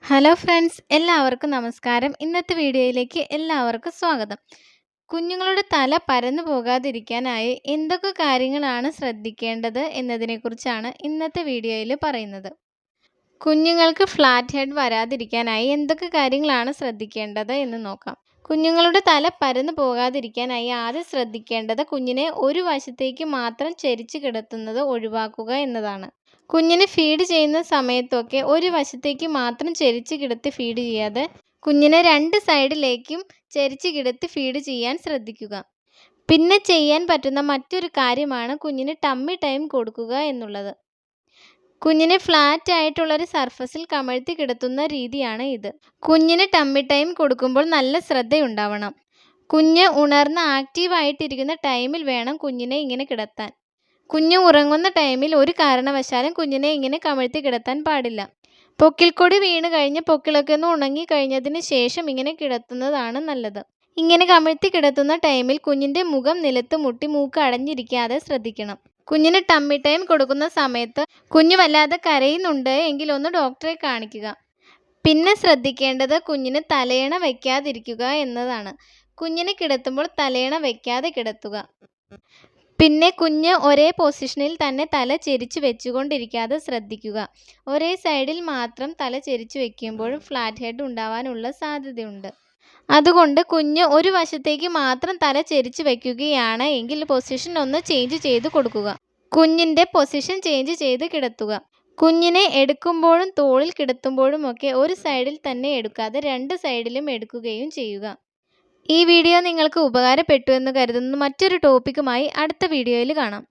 Hello friends, എല്ലാവർക്കും നമസ്കാരം. ഇന്നത്തെ വീഡിയോയിലേക്ക് എല്ലാവർക്കും സ്വാഗതം. കുഞ്ഞുങ്ങളുടെ തല പരന്നു പോകാതിരിക്കാനായി എന്തൊക്കെ കാര്യങ്ങളാണ് ശ്രദ്ധിക്കേണ്ടത് എന്നതിനെക്കുറിച്ചാണ് ഇന്നത്തെ വീഡിയോയിൽ പറയുന്നത്. കുഞ്ഞുങ്ങൾക്ക് ഫ്ലാറ്റ് ഹെഡ് വരാതിരിക്കാനായി എന്തൊക്കെ കാര്യങ്ങളാണ് ശ്രദ്ധിക്കേണ്ടത് എന്ന് നോക്കാം. കുഞ്ഞുങ്ങളുടെ തല പരന്നു പോകാതിരിക്കാനായി ആദ്യം ശ്രദ്ധിക്കേണ്ടത് കുഞ്ഞിനെ ഒരു വശത്തേക്ക് മാത്രം ചെരിച്ച് കിടത്തുന്നത് ഒഴിവാക്കുക എന്നതാണ്. കുഞ്ഞിന് ഫീഡ് ചെയ്യുന്ന സമയത്തൊക്കെ ഒരു വശത്തേക്ക് മാത്രം ചെരിച്ച് കിടത്തി ഫീഡ് ചെയ്യാതെ കുഞ്ഞിനെ രണ്ട് സൈഡിലേക്കും ചെരിച്ച് കിടത്തി ഫീഡ് ചെയ്യാൻ ശ്രദ്ധിക്കുക. പിന്നെ ചെയ്യാൻ പറ്റുന്ന മറ്റൊരു കാര്യമാണ് കുഞ്ഞിന് ടമ്മി ടൈം കൊടുക്കുക എന്നുള്ളത്. കുഞ്ഞിനെ ഫ്ലാറ്റ് ആയിട്ടുള്ളൊരു സർഫസിൽ കമഴ്ത്തി കിടത്തുന്ന രീതിയാണ് ഇത്. കുഞ്ഞിന് ടമ്മി ടൈം കൊടുക്കുമ്പോൾ നല്ല ശ്രദ്ധയുണ്ടാവണം. കുഞ്ഞ് ഉണർന്ന് ആക്റ്റീവായിട്ടിരിക്കുന്ന ടൈമിൽ വേണം കുഞ്ഞിനെ ഇങ്ങനെ കിടത്താൻ. കുഞ്ഞ് ഉറങ്ങുന്ന ടൈമിൽ ഒരു കാരണവശാലും കുഞ്ഞിനെ ഇങ്ങനെ കമഴ്ത്തി കിടത്താൻ പാടില്ല. പൊക്കിൾക്കൊടി വീണ് കഴിഞ്ഞ് പൊക്കിളൊക്കെ ഒന്ന് ഉണങ്ങി കഴിഞ്ഞതിന് ശേഷം ഇങ്ങനെ കിടത്തുന്നതാണ് നല്ലത്. ഇങ്ങനെ കമഴ്ത്തി കിടത്തുന്ന ടൈമിൽ കുഞ്ഞിൻ്റെ മുഖം നിലത്ത് മുട്ടി മൂക്ക് അടഞ്ഞിരിക്കാതെ ശ്രദ്ധിക്കണം. കുഞ്ഞിന് ടമ്മി ടൈം കൊടുക്കുന്ന സമയത്ത് കുഞ്ഞ് വല്ലാതെ കരയുന്നുണ്ട് എങ്കിൽ ഒന്ന് ഡോക്ടറെ കാണിക്കുക. പിന്നെ ശ്രദ്ധിക്കേണ്ടത് കുഞ്ഞിന് തലയണ വയ്ക്കാതിരിക്കുക എന്നതാണ്. കുഞ്ഞിനെ കിടത്തുമ്പോൾ തലയണ വയ്ക്കാതെ കിടത്തുക. പിന്നെ കുഞ്ഞ് ഒരേ പൊസിഷനിൽ തന്നെ തല ചെരിച്ച് വെച്ചുകൊണ്ടിരിക്കാതെ ശ്രദ്ധിക്കുക. ഒരേ സൈഡിൽ മാത്രം തല ചെരിച്ച് വെക്കുമ്പോഴും ഫ്ലാറ്റ് ഹെഡ് ഉണ്ടാവാനുള്ള സാധ്യതയുണ്ട്. അതുകൊണ്ട് കുഞ്ഞ് ഒരു വശത്തേക്ക് മാത്രം തല ചെരിച്ച് വെക്കുകയാണ് എങ്കിൽ പൊസിഷൻ ഒന്ന് ചേഞ്ച് ചെയ്ത് കൊടുക്കുക. കുഞ്ഞിൻ്റെ പൊസിഷൻ ചേഞ്ച് ചെയ്ത് കിടത്തുക. കുഞ്ഞിനെ എടുക്കുമ്പോഴും തോളിൽ കിടത്തുമ്പോഴുമൊക്കെ ഒരു സൈഡിൽ തന്നെ എടുക്കാതെ രണ്ട് സൈഡിലും എടുക്കുകയും ചെയ്യുക. ഈ വീഡിയോ നിങ്ങൾക്ക് ഉപകാരപ്പെട്ടു എന്ന് കരുതുന്നു. മറ്റൊരു ടോപ്പിക്കുമായി അടുത്ത വീഡിയോയിൽ കാണാം.